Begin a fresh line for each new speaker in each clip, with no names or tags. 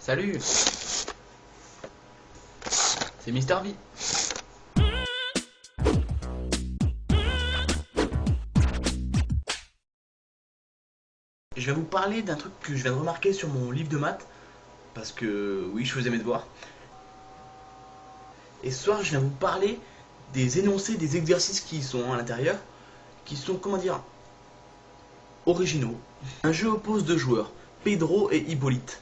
Salut, c'est Mister V. Je vais vous parler d'un truc que je viens de remarquer sur mon livre de maths, parce que oui, je faisais mes devoirs. Et ce soir, je viens vous parler des énoncés des exercices qui sont à l'intérieur, qui sont, comment dire, originaux. Un jeu oppose deux joueurs, Pedro et Hippolyte.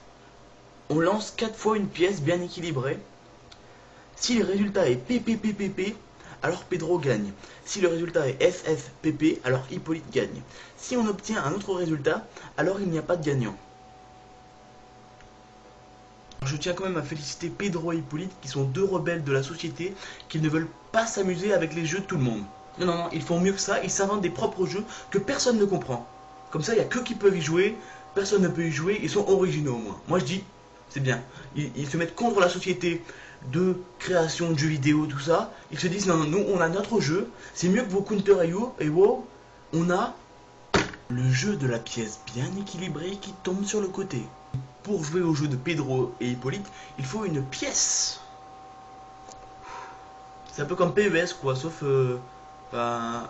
On lance 4 fois une pièce bien équilibrée. Si le résultat est PPPPP, alors Pedro gagne. Si le résultat est FFPP, alors Hippolyte gagne. Si on obtient un autre résultat, alors il n'y a pas de gagnant. Je tiens quand même à féliciter Pedro et Hippolyte qui sont deux rebelles de la société qui ne veulent pas s'amuser avec les jeux de tout le monde. Non, non, non, ils font mieux que ça, ils s'inventent des propres jeux que personne ne comprend. Comme ça, il n'y a que qui peuvent y jouer, personne ne peut y jouer, ils sont originaux au moins. Moi je dis, c'est bien. Ils se mettent contre la société de création de jeux vidéo, tout ça. Ils se disent, non, non, nous on a notre jeu, c'est mieux que vos Counter et WoW, on a le jeu de la pièce bien équilibrée qui tombe sur le côté. Pour jouer au jeu de Pedro et Hippolyte, il faut une pièce. C'est un peu comme PES quoi, sauf ben,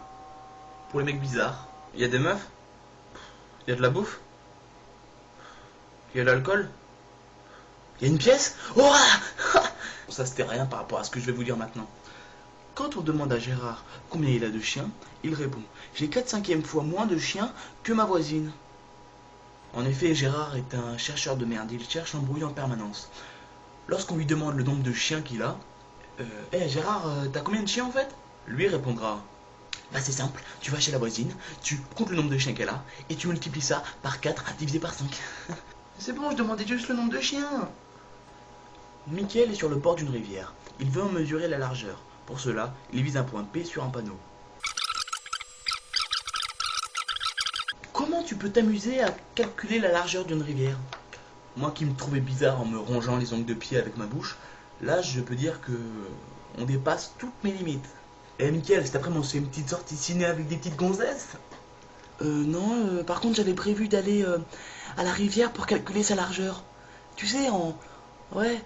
pour les mecs bizarres. Il y a des meufs, il y a de la bouffe, il y a de l'alcool, il y a une pièce. Oh ça c'était rien par rapport à ce que je vais vous dire maintenant. Quand on demande à Gérard combien il a de chiens, il répond: j'ai 4/5 fois moins de chiens que ma voisine. En effet, Gérard est un chercheur de merde, il cherche l'embrouille en permanence. Lorsqu'on lui demande le nombre de chiens qu'il a, Gérard, t'as combien de chiens en fait? Lui répondra: bah c'est simple, tu vas chez la voisine, tu comptes le nombre de chiens qu'elle a, et tu multiplies ça par 4 divisé par 5. C'est bon, je demandais juste le nombre de chiens. Mickaël est sur le bord d'une rivière. Il veut en mesurer la largeur. Pour cela, il vise un point P sur un panneau. Comment tu peux t'amuser à calculer la largeur d'une rivière? Moi qui me trouvais bizarre en me rongeant les ongles de pied avec ma bouche, là je peux dire que on dépasse toutes mes limites. Eh Mickaël, cet après-midi on se fait une petite sortie ciné avec des petites gonzesses? Non, par contre j'avais prévu d'aller à la rivière pour calculer sa largeur. Tu sais, ouais,